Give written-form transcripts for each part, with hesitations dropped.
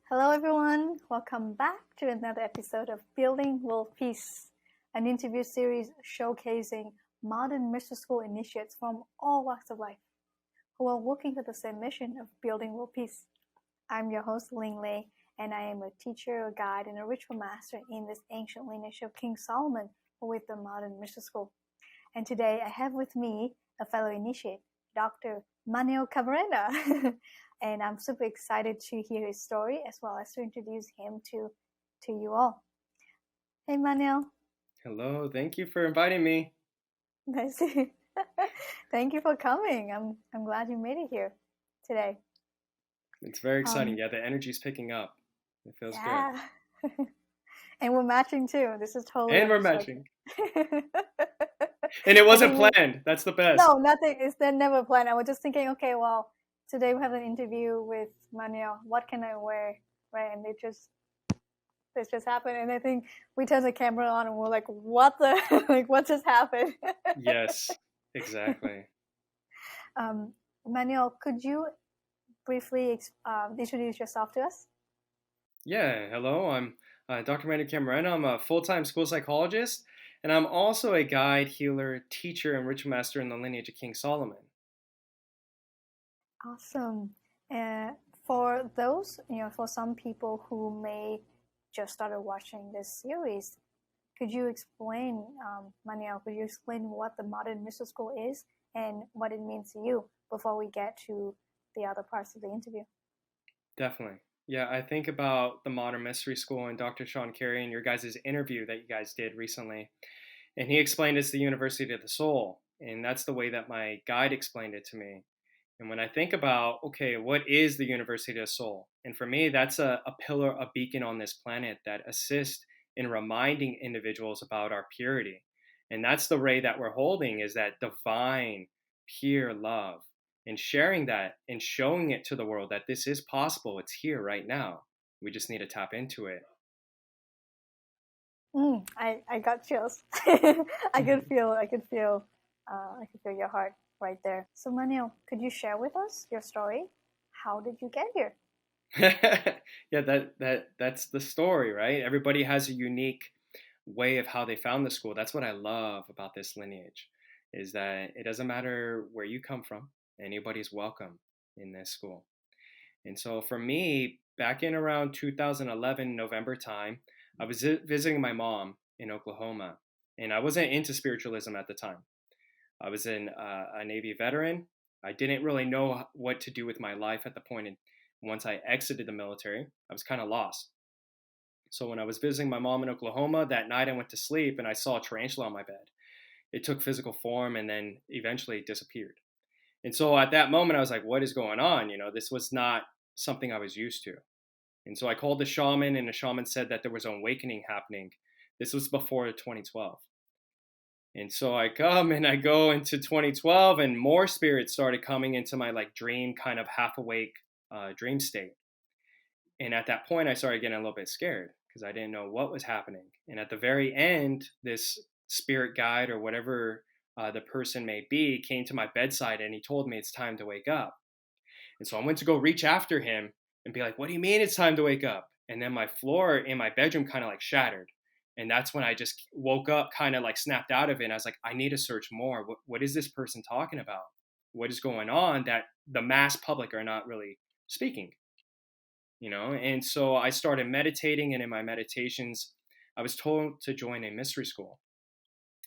Hello, everyone. Welcome back to another episode of Building World Peace, an interview series showcasing modern mission school initiates from all walks of life who are working for the same mission of building world peace. I'm your host, Ling Lei, and I am a teacher, a guide, and a ritual master in this ancient lineage of King Salmon with the modern mission school. And today I have with me a fellow initiate, Dr. Manuel Camarena. And I'm super excited to hear his story as well as to introduce him to you all. Hey, Manuel. Hello, thank you for inviting me. Nice. Thank you for coming. I'm glad you made it here today. It's very exciting. Yeah, the energy's picking up. It feels yeah. good. And we're matching too. This is totally And we're unexpected. matching. And it wasn't planned. That's the best. No, nothing. It's never planned. I was just thinking, okay, well, today we have an interview with Manuel. What can I wear? Right? And this just happened. And I think we turned the camera on and we're like, what the, like, what just happened? Yes, exactly. Manuel, could you briefly introduce yourself to us? Yeah, hello. I'm Dr. Manuel Camarena. I'm a full-time school psychologist, and I'm also a guide, healer, teacher, and ritual master in the lineage of King Solomon. Awesome. For those, for some people who may just started watching this series, could you explain, Manuel, could you explain what the modern mission school is and what it means to you before we get to the other parts of the interview? Definitely. Yeah, I think about the Modern Mystery School and Dr. Sean Carey and your guys' interview that you guys did recently. And he explained it's the University of the Soul. And that's the way that my guide explained it to me. And when I think about, okay, what is the University of the Soul? And for me, that's a pillar, a beacon on this planet that assists in reminding individuals about our purity. And that's the ray that we're holding, is that divine, pure love, and sharing that and showing it to the world that this is possible. It's here right now. We just need to tap into it. I got chills. I could feel your heart right there. So Manuel, could you share with us your story? How did you get here? Yeah, that's the story, right? Everybody has a unique way of how they found the school. That's what I love about this lineage, is that it doesn't matter where you come from, anybody's welcome in this school. And so for me, back in around 2011 November time, I was visiting my mom in Oklahoma, and I wasn't into spiritualism at the time. I was a Navy veteran. I didn't really know what to do with my life at the point. And once I exited the military, I was kind of lost. So when I was visiting my mom in Oklahoma that night, I went to sleep and I saw a tarantula on my bed. It took physical form and then eventually disappeared. And so at that moment, I was like, what is going on? This was not something I was used to. And so I called the shaman, and the shaman said that there was an awakening happening. This was before 2012. And so I come and I go into 2012, and more spirits started coming into my dream, kind of half awake dream state. And at that point, I started getting a little bit scared because I didn't know what was happening. And at the very end, this spirit guide or whatever the person may be came to my bedside, and he told me it's time to wake up. And so I went to go reach after him and be like, what do you mean it's time to wake up? And then my floor in my bedroom kind of shattered. And that's when I just woke up, kind of snapped out of it. And I was like, I need to search more. What is this person talking about? What is going on that the mass public are not really speaking? And so I started meditating. And in my meditations, I was told to join a mystery school.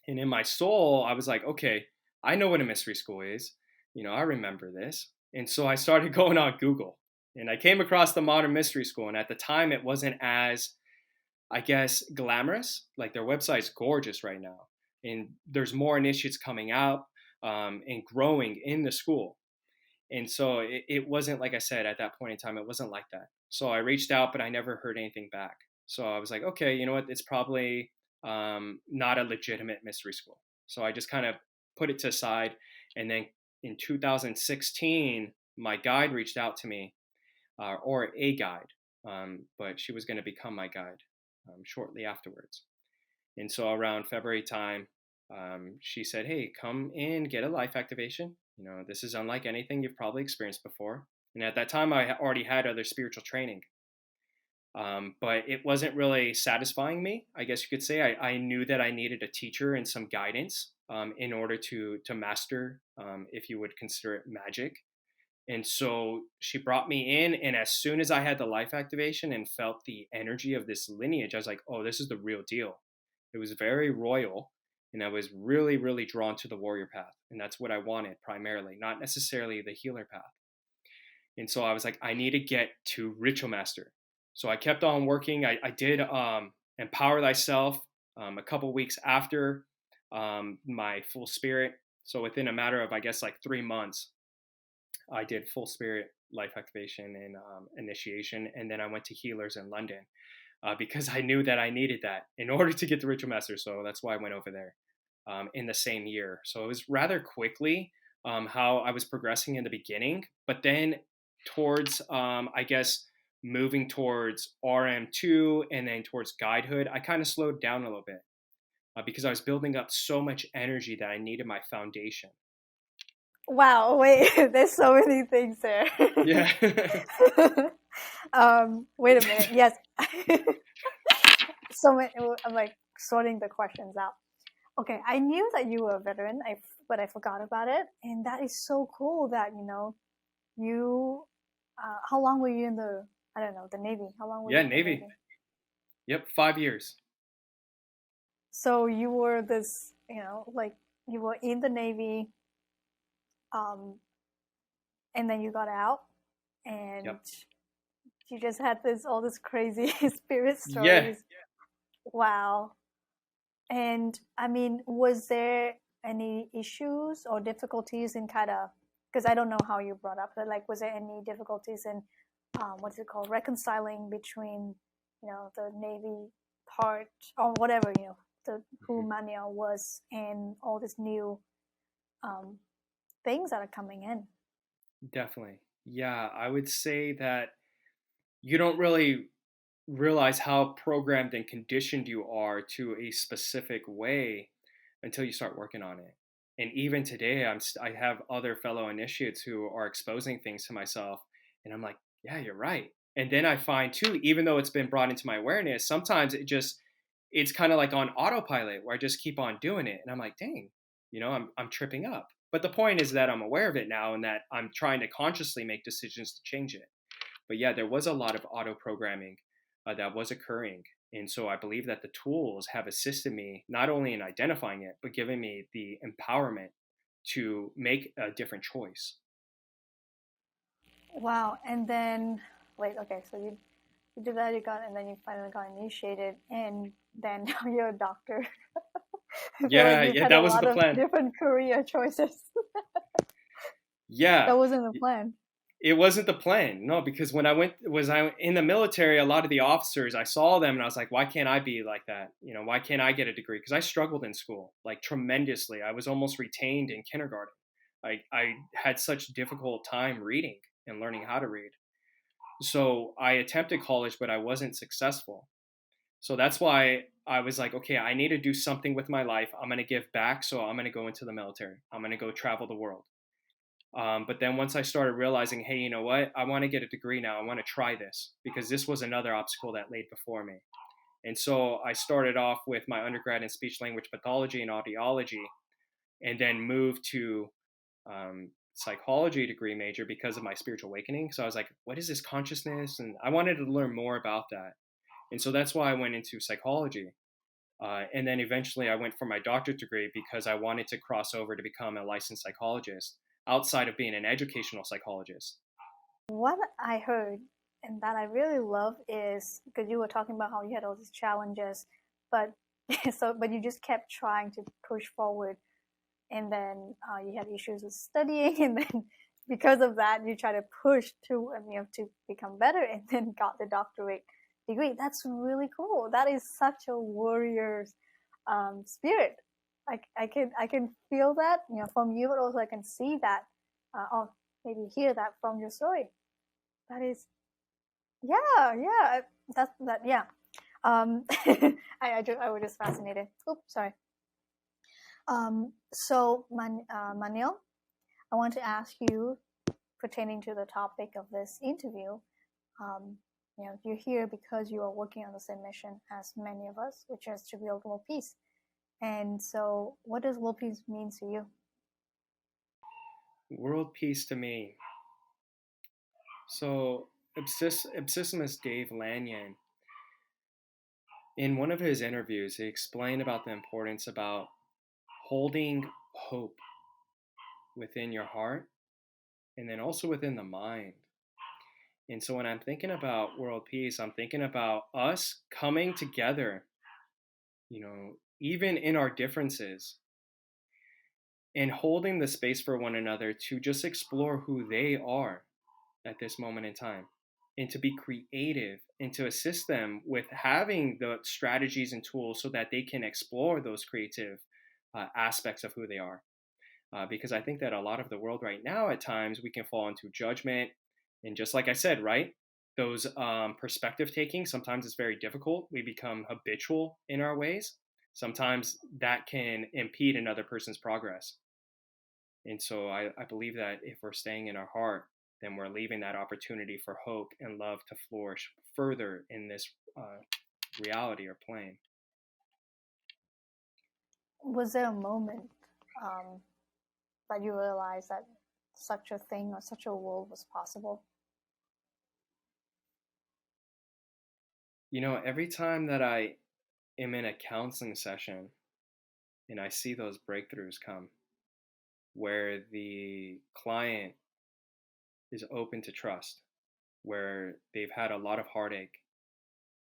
And in my soul, I was like, okay, I know what a mystery school is. I remember this. And so I started going on Google, and I came across the Modern Mystery School. And at the time, it wasn't as, I guess, glamorous. Their website's gorgeous right now. And there's more initiates coming out and growing in the school. And so it wasn't, like I said, at that point in time, it wasn't like that. So I reached out, but I never heard anything back. So I was like, okay, you know what? It's probably not a legitimate mystery school. So I just kind of put it to the side. And then in 2016, my guide reached out to me, or a guide, but she was going to become my guide shortly afterwards. And so around February time, she said, hey, come in, get a life activation. This is unlike anything you've probably experienced before. And at that time, I already had other spiritual training. But it wasn't really satisfying me, I guess you could say. I knew that I needed a teacher and some guidance in order to master, if you would consider it, magic. And so she brought me in, and as soon as I had the life activation and felt the energy of this lineage, I was like, oh, this is the real deal. It was very royal, and I was really, really drawn to the warrior path. And that's what I wanted primarily, not necessarily the healer path. And so I was like, I need to get to ritual master. So I kept on working. I did empower thyself a couple weeks after my full spirit. So within a matter of, I guess, like 3 months, I did full spirit life activation and initiation. And then I went to healers in London because I knew that I needed that in order to get the ritual master. So that's why I went over there in the same year. So it was rather quickly how I was progressing in the beginning. But then towards, I guess, moving towards RM2 and then towards guidehood, I kind of slowed down a little bit because I was building up so much energy that I needed my foundation. Wow, wait, there's so many things there. Yeah. Wait a minute. Yes. So many, I'm like sorting the questions out. Okay, I knew that you were a veteran, but I forgot about it, and that is so cool that you. How long were you in the? I don't know, the Navy. How long were you Yeah, in the Navy. Navy? Yep, 5 years. So you were this, like you were in the Navy, um, and then you got out, and Yep. you just had all this crazy spirit Yeah. stories. Wow. And I mean, was there any issues or difficulties in kind of, because I don't know how you brought up, but like, was there any difficulties in, what's it called, reconciling between, the Navy part or whatever, who Mhm. Manuel was and all these new um, things that are coming in? Definitely. Yeah, I would say that you don't really realize how programmed and conditioned you are to a specific way until you start working on it. And even today, I have other fellow initiates who are exposing things to myself, and I'm like, yeah, you're right. And then I find too, even though it's been brought into my awareness, sometimes it's kind of like on autopilot where I just keep on doing it, and I'm like, dang, I'm tripping up. But the point is that I'm aware of it now, and that I'm trying to consciously make decisions to change it. But yeah, there was a lot of auto programming that was occurring. And so I believe that the tools have assisted me not only in identifying it, but giving me the empowerment to make a different choice. Wow. And then, wait, okay, so you did that, and then you finally got initiated, and then now you're a doctor. I feel like Yeah, you've yeah, had that a wasn't lot the of plan. different career choices. Yeah, That wasn't the plan. it wasn't the plan. No, because when I in the military, a lot of the officers, I saw them and I was like, why can't I be like that? Why can't I get a degree? Because I struggled in school, like tremendously. I was almost retained in kindergarten. I had such difficult time reading and learning how to read. So I attempted college, but I wasn't successful. So that's why I was like, okay, I need to do something with my life. I'm going to give back. So I'm going to go into the military. I'm going to go travel the world. But then once I started realizing, hey, you know what? I want to get a degree now. I want to try this because this was another obstacle that laid before me. And so I started off with my undergrad in speech language pathology and audiology, and then moved to psychology degree major because of my spiritual awakening. So I was like, what is this consciousness? And I wanted to learn more about that. And so that's why I went into psychology. And then eventually I went for my doctorate degree because I wanted to cross over to become a licensed psychologist outside of being an educational psychologist. What I heard and that I really love is because you were talking about how you had all these challenges, but but you just kept trying to push forward, and then you had issues with studying, and then because of that, you try to push to to become better, and then got the doctorate degree. That's really cool. That is such a warrior's spirit. I can feel that from you, but also I can see that, or maybe hear that from your story. That is, yeah, yeah. That's that. Yeah. I was just fascinated. Oops, sorry. So, Manuel, I want to ask you, pertaining to the topic of this interview, um, you're here because you are working on the same mission as many of us, which is to build world peace. And so, what does world peace mean to you? World peace to me. So, Obsessimus Dave Lanyon, in one of his interviews, he explained about the importance about holding hope within your heart and then also within the mind. And so when I'm thinking about world peace, I'm thinking about us coming together, even in our differences, and holding the space for one another to just explore who they are at this moment in time, and to be creative and to assist them with having the strategies and tools so that they can explore those creative aspects of who they are. Because I think that a lot of the world right now, at times, we can fall into judgment. And just like I said, right, those perspective taking, sometimes it's very difficult. We become habitual in our ways. Sometimes that can impede another person's progress. And so I believe that if we're staying in our heart, then we're leaving that opportunity for hope and love to flourish further in this reality or plane. Was there a moment that you realized that such a thing or such a world was possible? Every time that I am in a counseling session and I see those breakthroughs come, where the client is open to trust, where they've had a lot of heartache,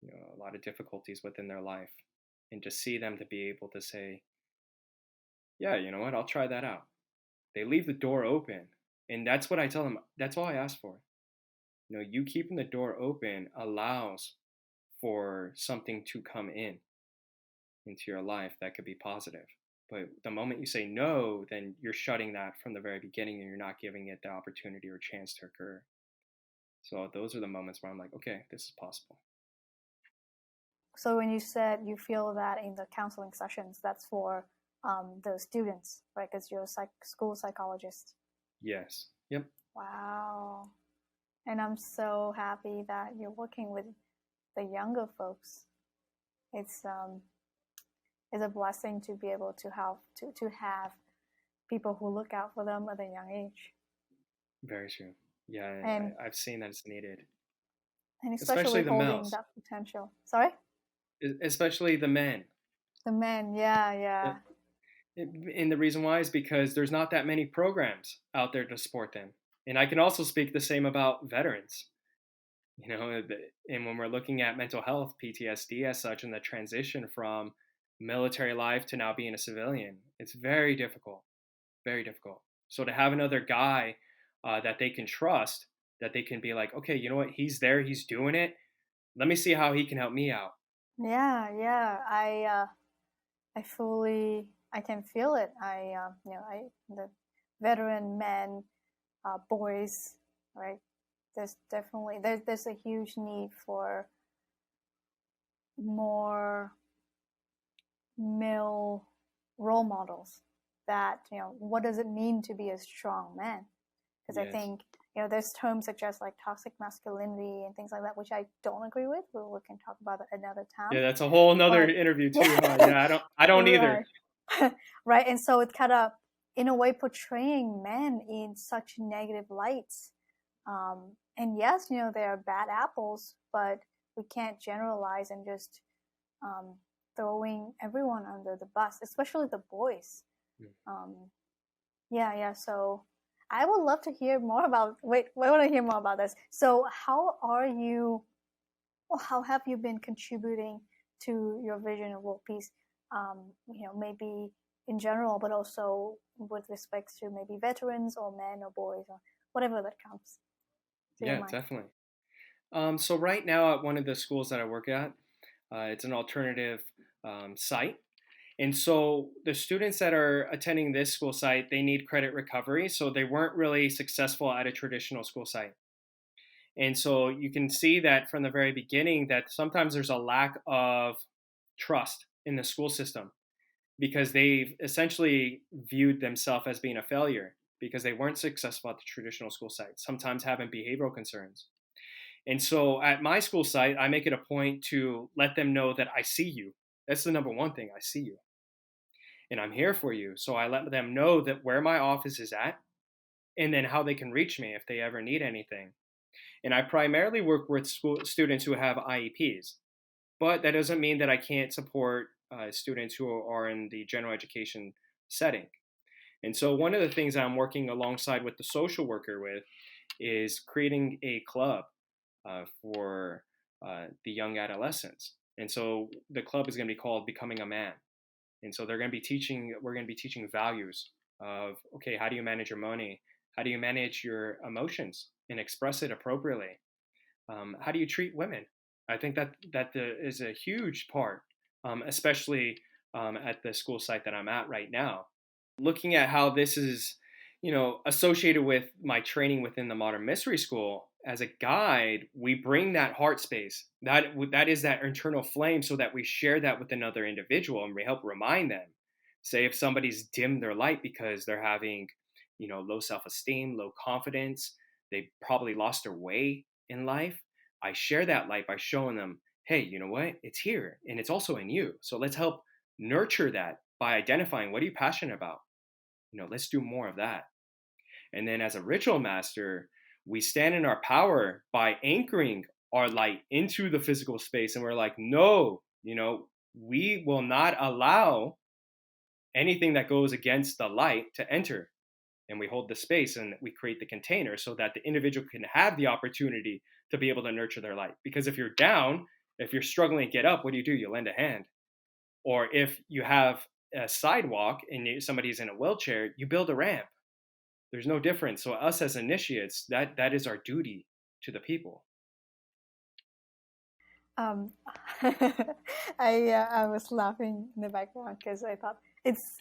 a lot of difficulties within their life, and to see them to be able to say, yeah, you know what, I'll try that out. They leave the door open. And that's what I tell them. That's all I ask for. You keeping the door open allows for something to come into your life that could be positive. But the moment you say no, then you're shutting that from the very beginning and you're not giving it the opportunity or chance to occur. So those are the moments where I'm like, okay, this is possible. So when you said you feel that in the counseling sessions, that's for the students, right? Because you're a school psychologist. Yes. Yep. Wow. And I'm so happy that you're working with the younger folks. It's a blessing to be able to have people who look out for them at a young age. Very true. Yeah, and I've seen that it's needed. And especially the holding males. that potential. Sorry? Especially the men. The men, yeah. And the reason why is because there's not that many programs out there to support them. And I can also speak the same about veterans. And when we're looking at mental health, PTSD as such, and the transition from military life to now being a civilian, it's very difficult, very difficult. So to have another guy that they can trust, that they can be like, okay, you know what, he's there, he's doing it. Let me see how he can help me out. Yeah. I can feel it. The veteran men, boys, right? There's definitely there's a huge need for more male role models. That what does it mean to be a strong man? Because Yes. I think there's terms such as like toxic masculinity and things like that, which I don't agree with. We can talk about it another time. Yeah, that's a whole nother interview too. Yeah, I don't either. Right, and so it kind of, in a way, portraying men in such negative lights. And yes, there are bad apples, but we can't generalize and just throwing everyone under the bus, especially the boys. Yeah. So I would love to hear more about. I want to hear more about this. So how have you been contributing to your vision of world peace? Maybe in general, but also with respect to maybe veterans or men or boys or whatever that comes. Yeah, definitely. So right now at one of the schools that I work at, it's an alternative site. And so the students that are attending this school site, they need credit recovery. So they weren't really successful at a traditional school site. And so you can see that from the very beginning that sometimes there's a lack of trust in the school system because they've essentially viewed themselves as being a failure because they weren't successful at the traditional school site, sometimes having behavioral concerns. And so at my school site, I make it a point to let them know that I see you. That's the number one thing. I see you and I'm here for you. So I let them know that where my office is at and then how they can reach me if they ever need anything. And I primarily work with school students who have IEPs, but that doesn't mean that I can't support students who are in the general education setting. And so one of the things I'm working alongside with the social worker with is creating a club for the young adolescents. And so the club is going to be called Becoming a Man. And so we're going to be teaching values of, okay, how do you manage your money? How do you manage your emotions and express it appropriately? How do you treat women? I think that is a huge part, especially at the school site that I'm at right now. Looking at how this is, associated with my training within the Modern Mystery School, as a guide, we bring that heart space. That is that internal flame, so that we share that with another individual and we help remind them. Say if somebody's dimmed their light because they're having, low self-esteem, low confidence, they probably lost their way in life. I share that light by showing them, hey, you know what? It's here and it's also in you. So let's help nurture that by identifying, what are you passionate about? Let's do more of that. And then as a ritual master, we stand in our power by anchoring our light into the physical space. And we're like, no, we will not allow anything that goes against the light to enter. And we hold the space and we create the container so that the individual can have the opportunity to be able to nurture their light. Because if you're down, if you're struggling to get up, what do? You lend a hand. Or if you have a sidewalk and somebody's in a wheelchair, you build a ramp. There's no difference. So us as initiates, that is our duty to the people. I was laughing in the background because I thought it's.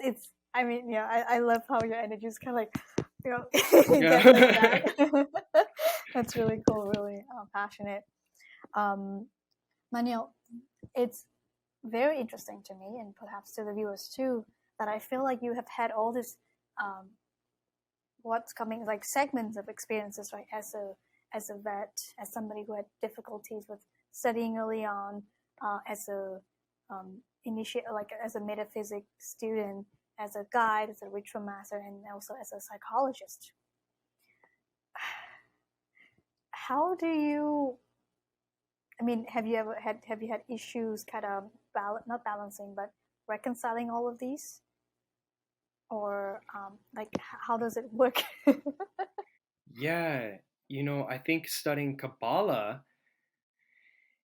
I mean, yeah, I love how your energy is kind of like, get like that. That's really cool, really passionate. Manuel, it's very interesting to me, and perhaps to the viewers too, that I feel like you have had all this, what's coming, like segments of experiences, right? As a vet, as somebody who had difficulties with studying early on, as a as a metaphysics student, as a guide, as a ritual master, and also as a psychologist. How do you? I mean, have you had issues kind of not balancing, but reconciling all of these, or like how does it work? Yeah, I think studying Kabbalah,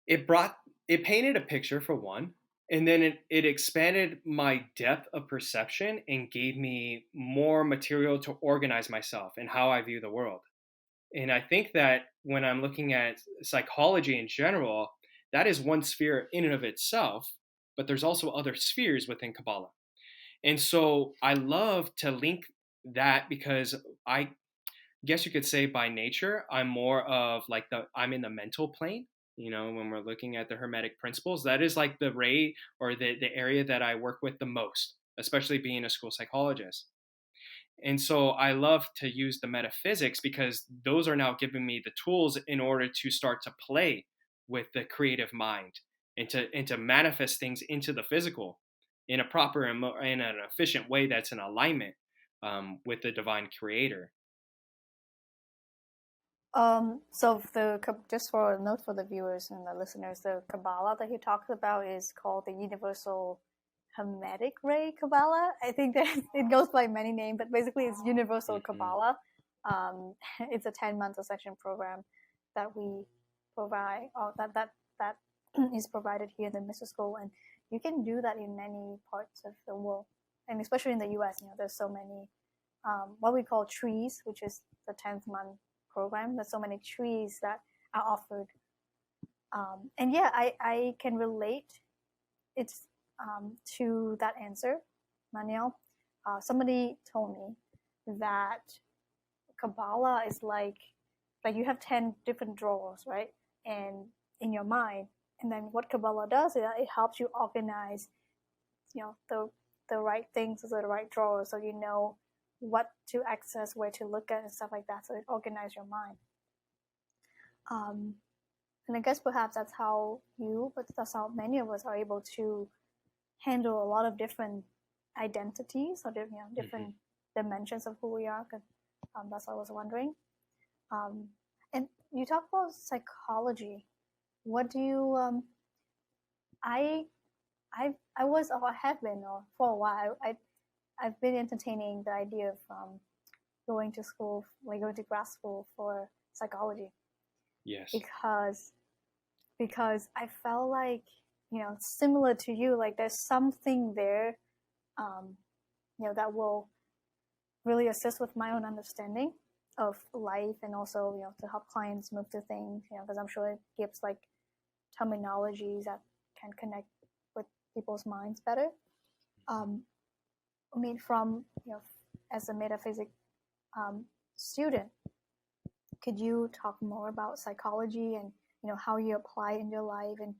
it painted a picture for one, and then it expanded my depth of perception and gave me more material to organize myself and how I view the world. And I think that when I'm looking at psychology in general, that is one sphere in and of itself, but there's also other spheres within Kabbalah. And so I love to link that because I guess you could say by nature, I'm more of like I'm in the mental plane. When we're looking at the Hermetic principles, that is like the ray or the area that I work with the most, especially being a school psychologist. And so I love to use the metaphysics because those are now giving me the tools in order to start to play with the creative mind and to manifest things into the physical in a proper and in an efficient way that's in alignment with the divine creator. So just for a note for the viewers and the listeners, the Kabbalah that he talks about is called the Universal Hermetic Ray Kabbalah. I think that it goes by many names, but basically it's Universal Kabbalah. It's a 10-month session program that we provide, or that is provided here in the Mystery School, and you can do that in many parts of the world, and especially in the U.S. There's so many what we call trees, which is the 10th month program. There's so many trees that are offered, and yeah, I can relate it's to that answer, Manuel. Somebody told me that Kabbalah is like you have 10 different drawers, right? And in your mind, and then what Kabbalah does is it helps you organize, the right things to the right drawers, so you know what to access, where to look at, and stuff like that. So it organizes your mind. And I guess perhaps that's how but that's how many of us are able to handle a lot of different identities or Hmm. different dimensions of who we are. Cause, that's what I was wondering. Um, and you talk about psychology. What do you? I I was or I have been or for a while. I've been entertaining the idea of going to school, like going to grad school for psychology, Yes. because I felt like similar to you, like there's something there, um, that will really assist with my own understanding of life, and also to help clients move through things, because I'm sure it gives like terminologies that can connect with people's minds better. um, I mean, from as a metaphysics um, student, could you talk more about psychology and how you apply it in your life, and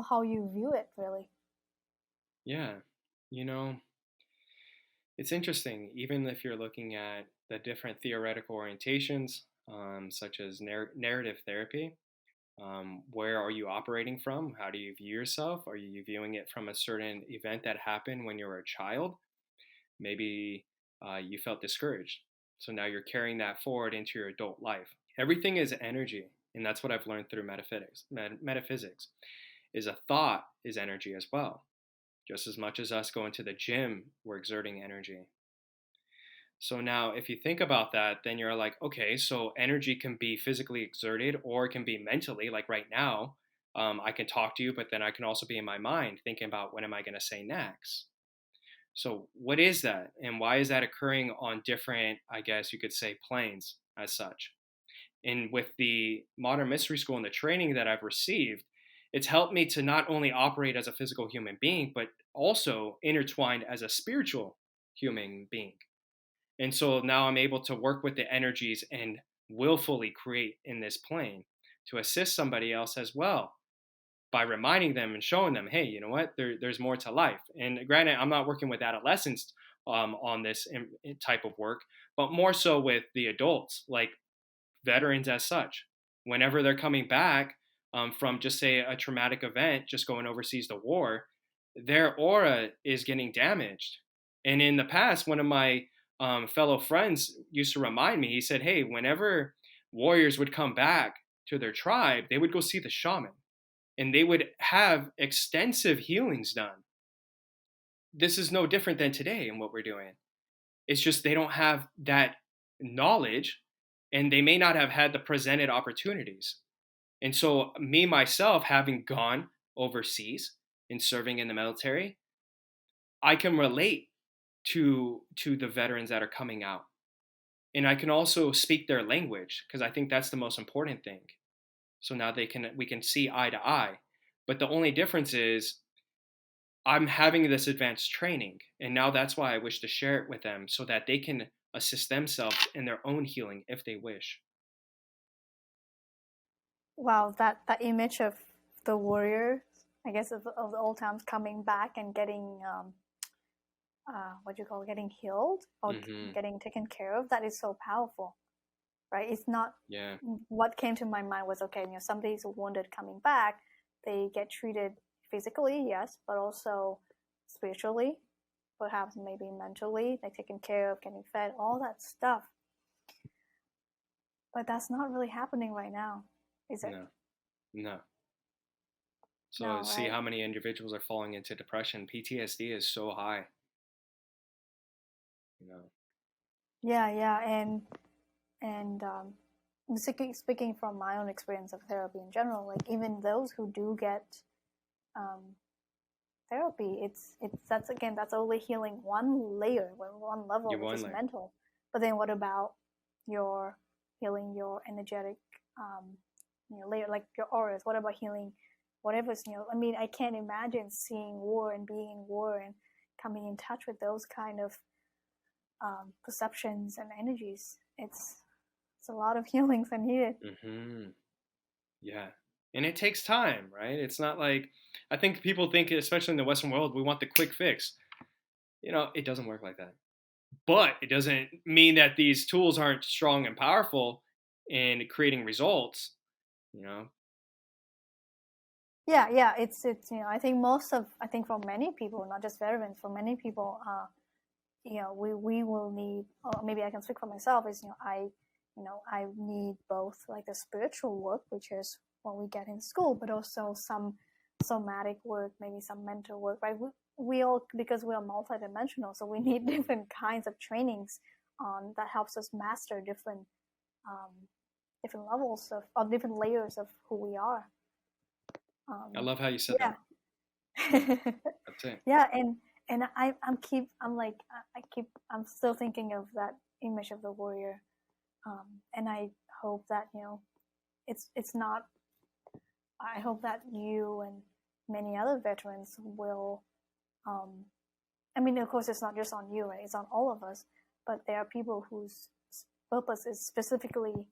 how you view it really? Yeah. You know, it's interesting, even if you're looking at the different theoretical orientations, such as narrative therapy. Where are you operating from? How do you view yourself? Are you viewing it from a certain event that happened when you were a child? Maybe you felt discouraged. So now you're carrying that forward into your adult life. Everything is energy. And that's what I've learned through metaphysics. Metaphysics is a thought is energy as well. Just as much as us going to the gym, we're exerting energy. So now, if you think about that, then you're like, okay, so energy can be physically exerted or it can be mentally. Like right now, I can talk to you, but then I can also be in my mind thinking about what am I going to say next. So, what is that? And why is that occurring on different, I guess you could say, planes as such? And with the modern mystery school and the training that I've received, it's helped me to not only operate as a physical human being, but also intertwined as a spiritual human being. And so now I'm able to work with the energies and willfully create in this plane to assist somebody else as well by reminding them and showing them, hey, you know what, there's more to life. And granted, I'm not working with adolescents on this type of work, but more so with the adults, like veterans as such. Whenever they're coming back from just say a traumatic event, just going overseas to war, their aura is getting damaged. And in the past, one of my fellow friends used to remind me, he said, hey, whenever warriors would come back to their tribe, they would go see the shaman and they would have extensive healings done. This is no different than today in what we're doing. It's just they don't have that knowledge and they may not have had the presented opportunities. And so, me myself, having gone overseas and serving in the military, I can relate to the veterans that are coming out. And I can also speak their language because I think that's the most important thing. So now we can see eye to eye. But the only difference is I'm having this advanced training, and now that's why I wish to share it with them so that they can assist themselves in their own healing if they wish. Wow, that image of the warrior, I guess of the old times coming back and getting what do you call it, getting healed or Hmm. getting taken care of, that is so powerful, right? It's not Yeah. what came to my mind was, okay, somebody's wounded coming back, they get treated physically, yes, but also spiritually, perhaps maybe mentally, like taken care of, getting fed, all that stuff. But that's not really happening right now, is it? No. No. So No, see right? how many individuals are falling into depression. PTSD is so high, you know. Yeah, yeah, and speaking from my own experience of therapy in general, like even those who do get um, therapy, it's that's again that's only healing one layer, one level, You're which one is layer. mental. But then what about your healing your energetic layer, like your auras? What about healing whatever's I mean, I can't imagine seeing war and being in war and coming in touch with those kind of perceptions and energies. It's a lot of healings are needed. Hmm. Yeah. And it takes time, right? It's not like I think people think, especially in the Western world, we want the quick fix. It doesn't work like that. But it doesn't mean that these tools aren't strong and powerful in creating results. Yeah. It's I think for many people, not just veterans, for many people, we will need, or maybe I can speak for myself, is I need both, like the spiritual work, which is what we get in school, but also some somatic work, maybe some mental work, right? We all, because we are multidimensional, so we need different kinds of trainings that helps us master different levels of, or different layers of who we are. I love how you said Yeah. that. That's it. Yeah, and I'm still thinking of that image of the warrior, and I hope that it's not. I hope that you and many other veterans will. I mean, of course, it's not just on you, right? It's on all of us. But there are people whose purpose is specifically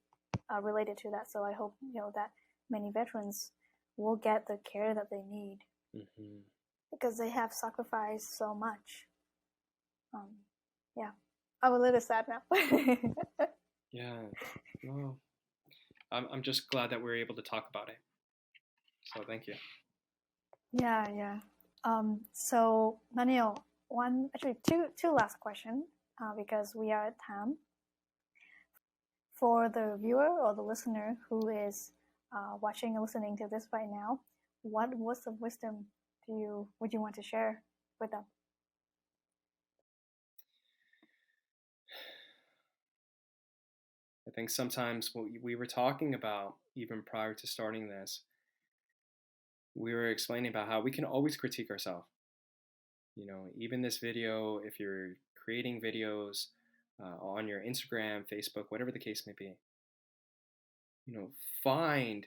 related to that. So I hope that many veterans will get the care that they need, because they have sacrificed so much. Yeah, I'm a little sad now. Yeah, well, I'm just glad that we're able to talk about it. So thank you. Yeah. So Manuel, two last questions, because we are at time. For the viewer or the listener who is watching and listening to this right now, what words of wisdom would you want to share with them? I think sometimes what we were talking about, even prior to starting this, we were explaining about how we can always critique ourselves. Even this video, if you're creating videos on your Instagram, Facebook, whatever the case may be, find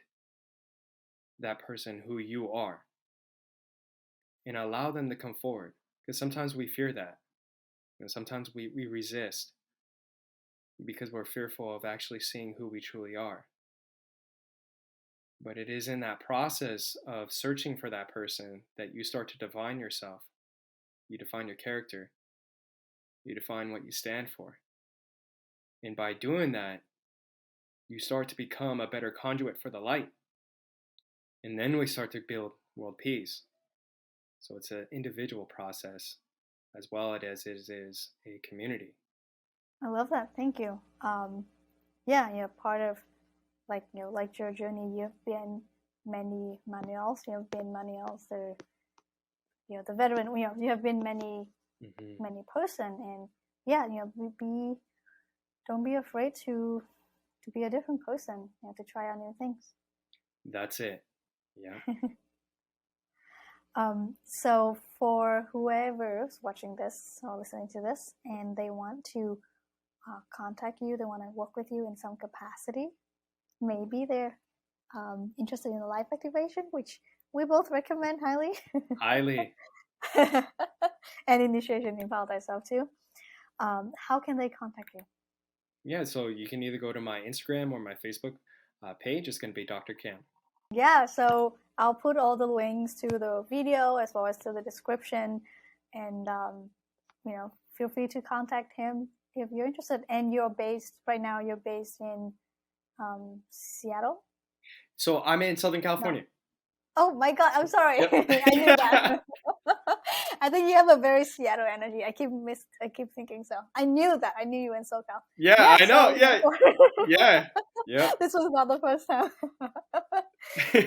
that person who you are and allow them to come forward. Because sometimes we fear that. Sometimes we resist because we're fearful of actually seeing who we truly are. But it is in that process of searching for that person that you start to define yourself. You define your character. You define what you stand for. And by doing that, you start to become a better conduit for the light. And then we start to build world peace. So it's an individual process as well as it is a community. I love that. Thank you. Yeah, part of like your journey, you've been many Manuels. You've been Manuels. The veteran. You have been many person, and yeah, don't be afraid to be a different person. To try out new things. That's it. Yeah. So for whoever's watching this or listening to this, and they want to contact you, they want to work with you in some capacity, maybe they're interested in life activation, which we both recommend highly. Highly. And initiation in Paradise Self too. How can they contact you? Yeah, so you can either go to my Instagram or my Facebook page. It's going to be Dr. Cam. Yeah, so I'll put all the links to the video as well as to the description, and feel free to contact him if you're interested. And you're based in Seattle? So I'm in Southern California. No. Oh my God, I'm sorry. Yep. I knew that. I think you have a very Seattle energy. I keep thinking so. I knew that. I knew you in SoCal. Yeah, I know. Yeah. Yeah. Yeah. This was not the first time. All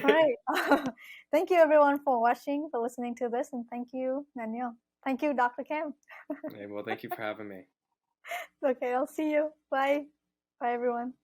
right. Thank you everyone for watching, for listening to this, and thank you, Manuel. Thank you, Dr. Cam. Well, thank you for having me. Okay, I'll see you. Bye. Bye, everyone.